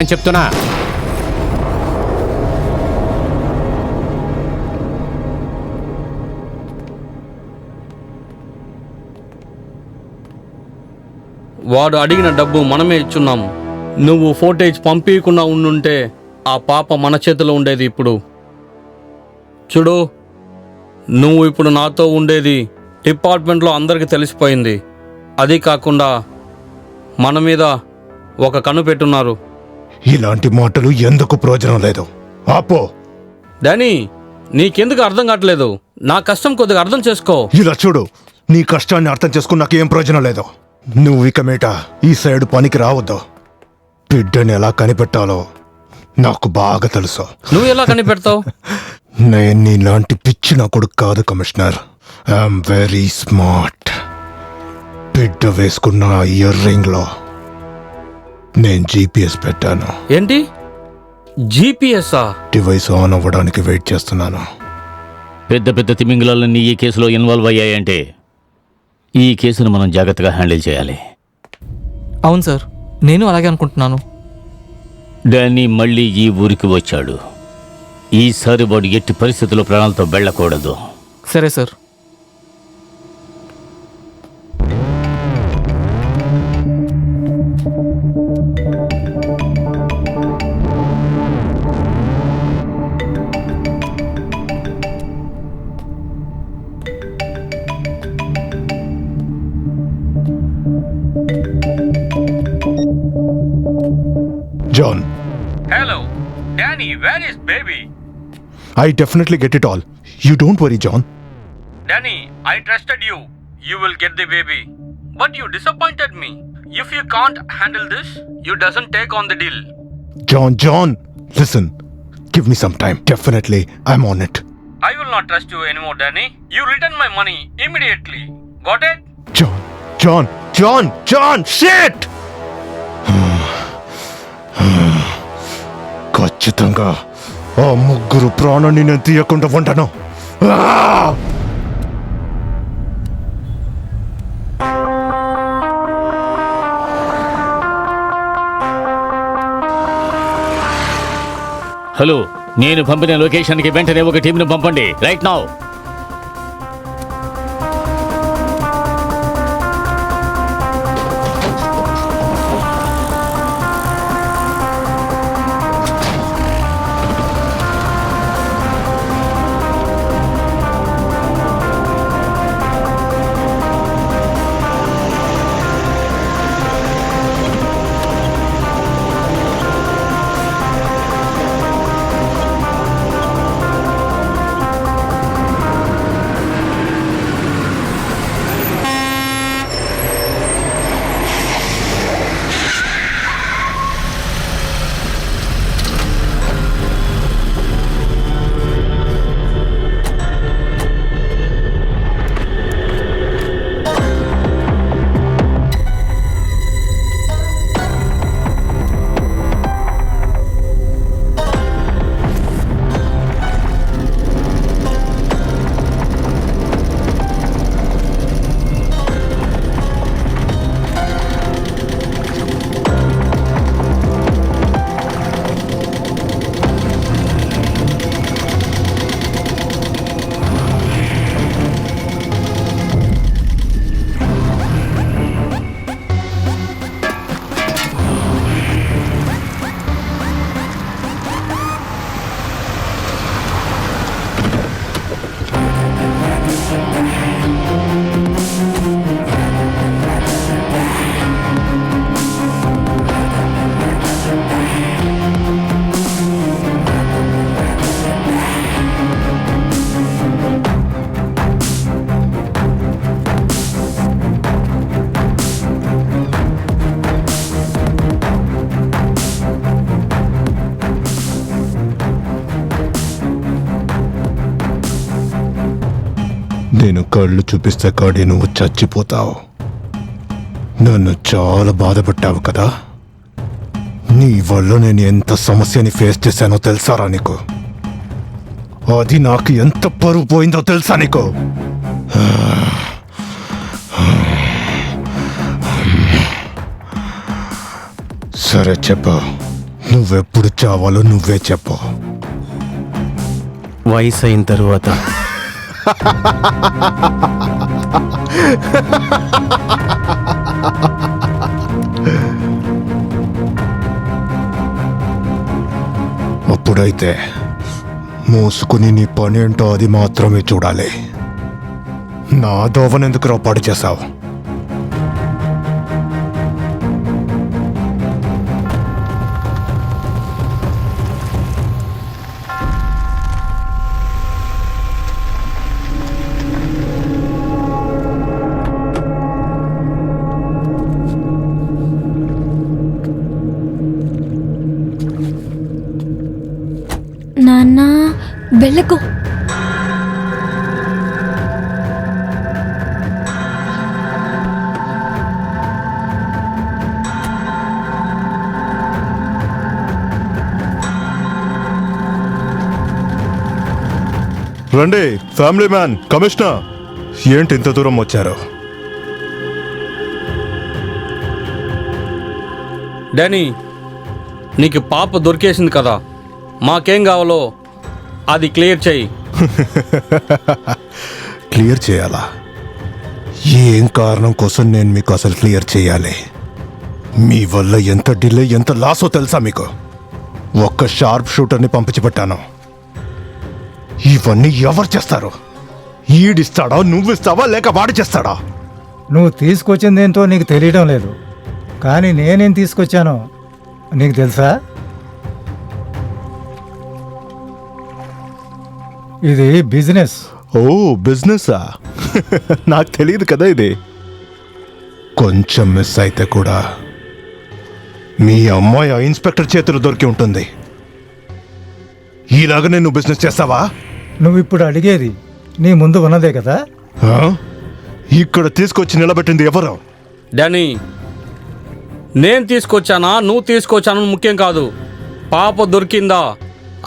చేయని చెప్తున్నా. వాడు అడిగిన డబ్బు మనమే ఇచ్చున్నాం. నువ్వు ఫోటేజ్ పంపించకుండా ఉండుంటే ఆ పాప మన చేతిలో ఉండేది. ఇప్పుడు చూడు, నువ్వు ఇప్పుడు నాతో ఉండేది డిపార్ట్మెంట్లో అందరికీ తెలిసిపోయింది. అది కాకుండా మన మీద ఒక కన్ను పెట్టున్నారు. ఇలాంటి మాటలు ఎందుకు ప్రయోజనం లేదు, ఆపో. డానీ, నీకెందుకు అర్థం కావట్లేదు? నా కష్టం కొద్దిగా అర్థం చేసుకో. ఇలా చూడు, నీ కష్టాన్ని అర్థం చేసుకుని నాకేం ప్రయోజనం లేదు. నువ్వు ఇక మీట ఈ సైడ్ పనికి రావద్దు. బిడ్డని ఎలా కనిపెట్టాలో నాకు బాగా తెలుసు. నువ్వు ఎలా కనిపెడతావు? నేను నీలాంటి పిచ్చి నా కొడుకు కాదు కమిషనర్. I'm very smart. బిడ్డ వేసుకున్న ఇయర్ రింగ్ లో నేను జీపీఎస్ పెట్టాను. ఏంటి జీపీఎస్ఆ? డివైస్ ఆన్ అవ్వడానికి వెయిట్ చేస్తున్నాను. పెద్ద పెద్ద తిమింగలాలన్నీ ఈ కేసులో ఇన్వాల్వ్ అయ్యాయంటే ఈ కేసును మనం జాగ్రత్తగా హ్యాండిల్ చేయాలి. అవును సార్, నేను అలాగే అనుకుంటున్నాను. డానీ మళ్ళీ ఈ ఊరికి వచ్చాడు. ఈసారి వాడు ఎట్టి పరిస్థితుల్లో ప్రాణాలతో వెళ్ళకూడదు. సరే sir. John. Hello, Danny. Where is baby? I definitely get it all. You don't worry, John. Danny, I trusted you. You will get the baby. But you disappointed me. If you can't handle this, you doesn't take on the deal. John, listen. Give me some time. Definitely, I'm on it. I will not trust you anymore, Danny. You return my money immediately. Got it? John, shit! ఖచ్చితంగా ఆ ముగ్గురు ప్రాణాన్ని నేను తీయకుండా ఉంటాను. Hello, నేను పంపిన లొకేషన్కి వెంటనే ఒక టీంను పంపండి. Right now. నేను కళ్ళు చూపిస్తే కాడి నువ్వు చచ్చిపోతావు. నన్ను చాలా బాధపెట్టావు కదా. నీ వల్ల నేను ఎంత సమస్యని ఫేస్ చేశానో తెలుసారా నీకు? అది నాకు ఎంత పరువు పోయిందో తెలుసా నీకు? సరే చెప్పు, నువ్వెప్పుడు చావాలో నువ్వే చెప్పు. వయసు అయిన తరువాత. అప్పుడైతే మూసుకుని నీ పని ఏంటో అది మాత్రమే చూడాలి. నా దోవనెందుకు పాడు చేశావు? నాన్న వెళ్ళకు. రండి ఫ్యామిలీ మ్యాన్, కమిషనర్, ఏంటి ఇంత దూరం వచ్చారు? డానీ, నీకు పాప దొరికేసింది కదా, మాకేం కావాలో అది క్లియర్ చేయి. క్లియర్ చేయాలా? ఏం కారణం కోసం నేను మీకు అసలు క్లియర్ చేయాలి? మీ వల్ల ఎంత డిలే, ఎంత లాసో తెలుసా మీకు? ఒక్క షార్ప్ షూటర్ని పంపించిపెట్టాను. ఇవన్నీ ఎవరు చేస్తారు? ఈడిస్తాడా, నువ్విస్తావా, లేక వాడు చేస్తాడా? నువ్వు తీసుకొచ్చిందేంటో నీకు తెలియడం లేదు, కానీ నేనేం తీసుకొచ్చానో నీకు తెలుసా? ఇది బిజినెస్. ఓ బిజినెసా? నాకు తెలియదు కదా ఇది. కొంచెం మిస్ అయితే కూడా మీ అమ్మాయి ఆ ఇన్స్పెక్టర్ చేతులు దొరికి ఉంటుంది. ఈలాగా నేను బిజినెస్ చేస్తావా? నువ్వు ఇప్పుడు అడిగేది నీ ముందు ఉన్నదే కదా. ఆ? ఇక్కడ తీసుకొచ్చి నిలబెట్టింది ఎవరు? డానీ, నేను తీసుకొచ్చానా నువ్వు తీసుకొచ్చాను ముఖ్యం కాదు, పాప దొరికిందా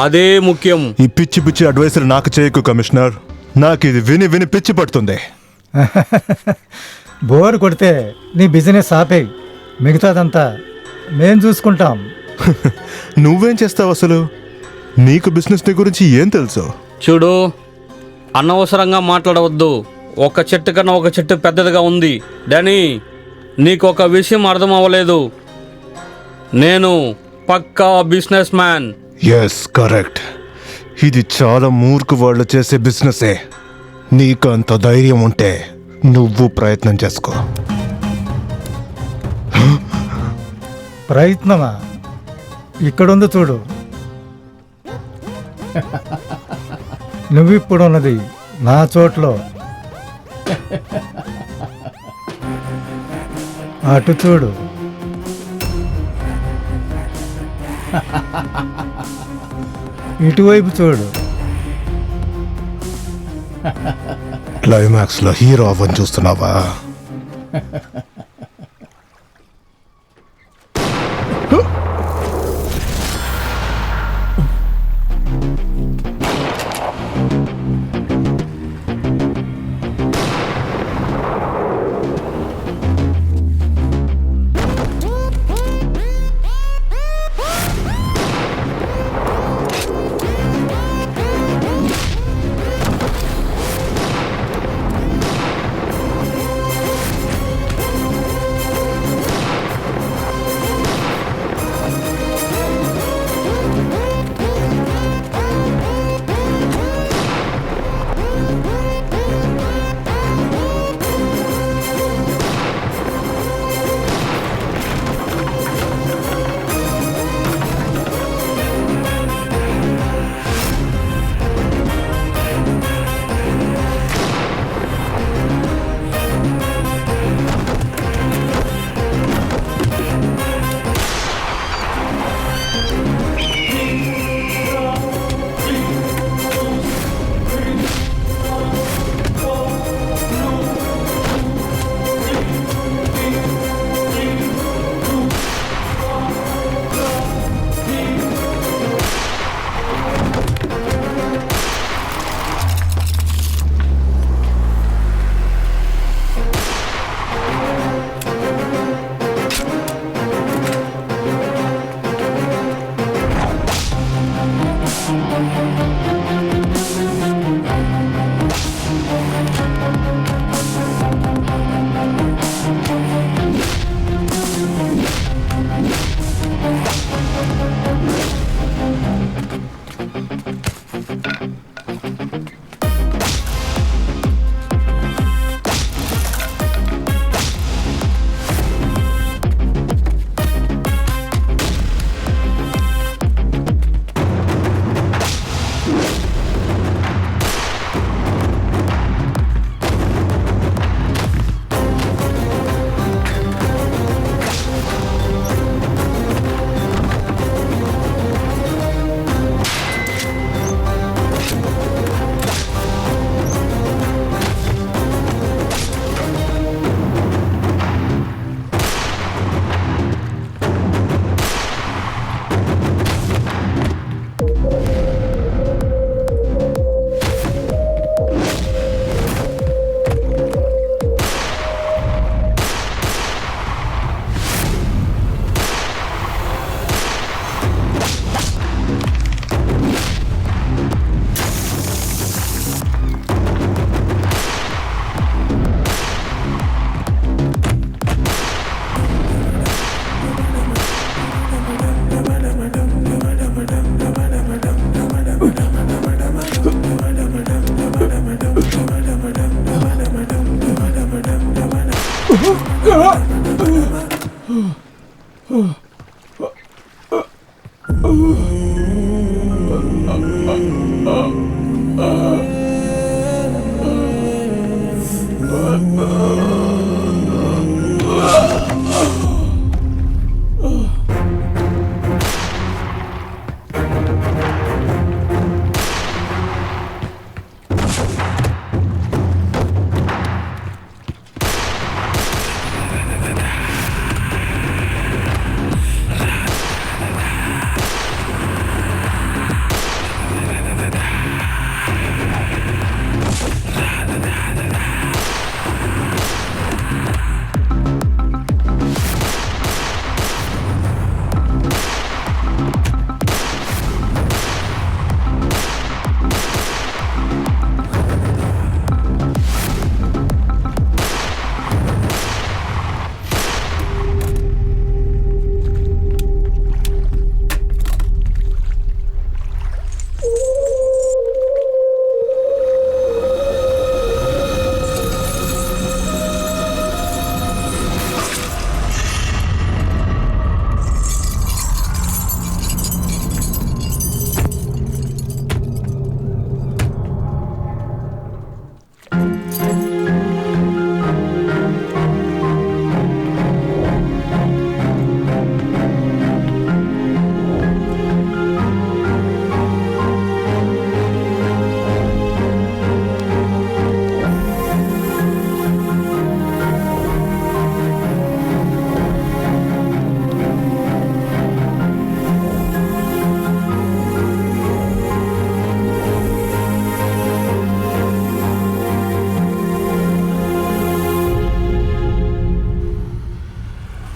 అదే ముఖ్యం. ఈ పిచ్చి పిచ్చి అడ్వైసులు నాకు చేయకు కమిషనర్. నాకు ఇది విని విని పిచ్చి పడుతుంది. బోర్ కొడితే నీ బిజినెస్ ఆపేయి, మిగతాదంతా మేం చూసుకుంటాం. నువ్వేం చేస్తావు అసలు? నీకు బిజినెస్ గురించి ఏం తెలుసు? చూడు, అనవసరంగా మాట్లాడవద్దు. ఒక చెట్టు కన్నా ఒక చెట్టు పెద్దదిగా ఉంది. డానీ, నీకు ఒక విషయం అర్థం అవ్వలేదు. నేను పక్కా బిజినెస్ మ్యాన్. Yes, correct. ఇది చాలా మూర్ఖు వాళ్ళు చేసే బిజినెసే. నీకు అంత ధైర్యం ఉంటే నువ్వు ప్రయత్నం చేసుకో. ప్రయత్నమా? ఇక్కడుంది చూడు. నువ్విప్పుడున్నది నా చోట్లో. అటు చూడు. ఇటువైపు చూడు. క్లైమాక్స్ లో హీరో అవ్వని చూస్తున్నావా?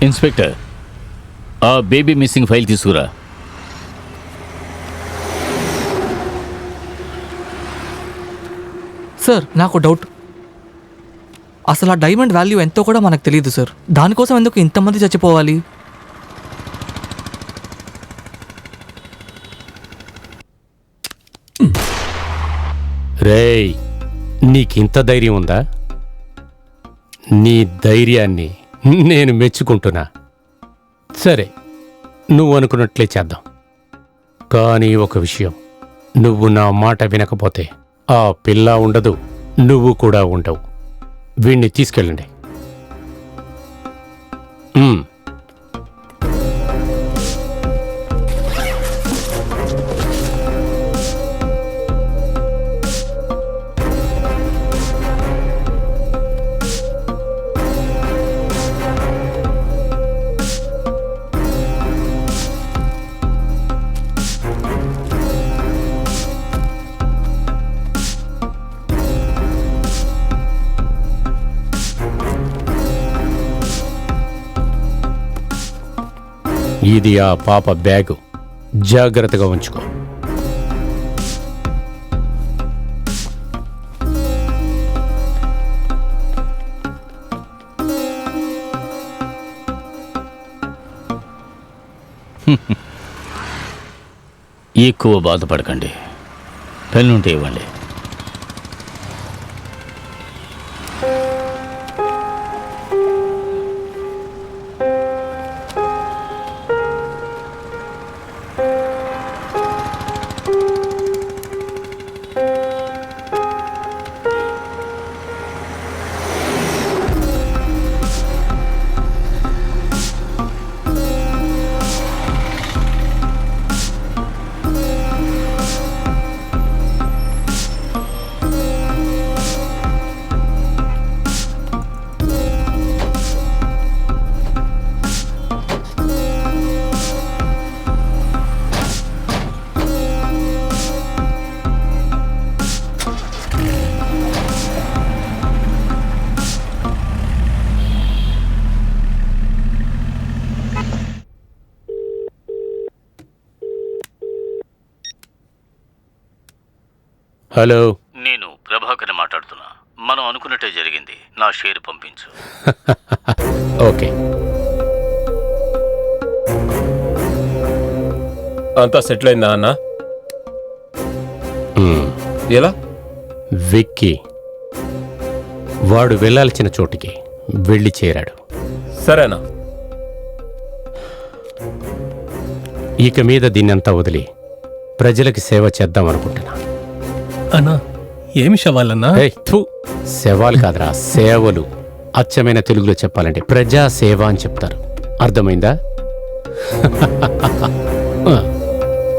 ఇన్స్పెక్టర్, ఆ బేబీ మిస్సింగ్ ఫైల్ తీసుకురా. సార్ నాకు డౌట్. అసలు ఆ డైమండ్ వాల్యూ ఎంతో కూడా మనకు తెలియదు సార్. దానికోసం ఎందుకు ఇంతమంది చచ్చిపోవాలి? రేయ్, నీకింత ధైర్యం ఉందా? నీ ధైర్యాన్ని నేను మెచ్చుకుంటున్నా. సరే, నువ్వు అనుకున్నట్లే చేద్దాం. కానీ ఒక విషయం, నువ్వు నా మాట వినకపోతే ఆ పిల్ల ఉండదు, నువ్వు కూడా ఉండవు. వీణ్ణి తీసుకెళ్ళండి. ఇది ఆ పాప బ్యాగు, జాగ్రత్తగా ఉంచుకో. ఎక్కువ బాధపడకండి. పెన్నుంటే ఇవ్వండి. హలో, నేను ప్రభాకర్ మాట్లాడుతున్నా. మనం అనుకున్నట్టే జరిగింది. నా షేర్ పంపించు. ఓకే. అంతా సెటిల్ అయిందా అన్న? ఎలా? విక్కీ వాడు వెళ్ళాల్సిన చోటికి వెళ్ళి చేరాడు. సరేనా? ఇక మీద దీన్నంతా వదిలి ప్రజలకి సేవ చేద్దాం అనుకుంటున్నా. అన్నా ఏమి శవాలన్నా? ఏయ్, థు, సేవలు కాదురా, సేవలు. అచ్చమైన తెలుగులో చెప్పాలంటే ప్రజా సేవ అని చెప్తారు. అర్థమైందా?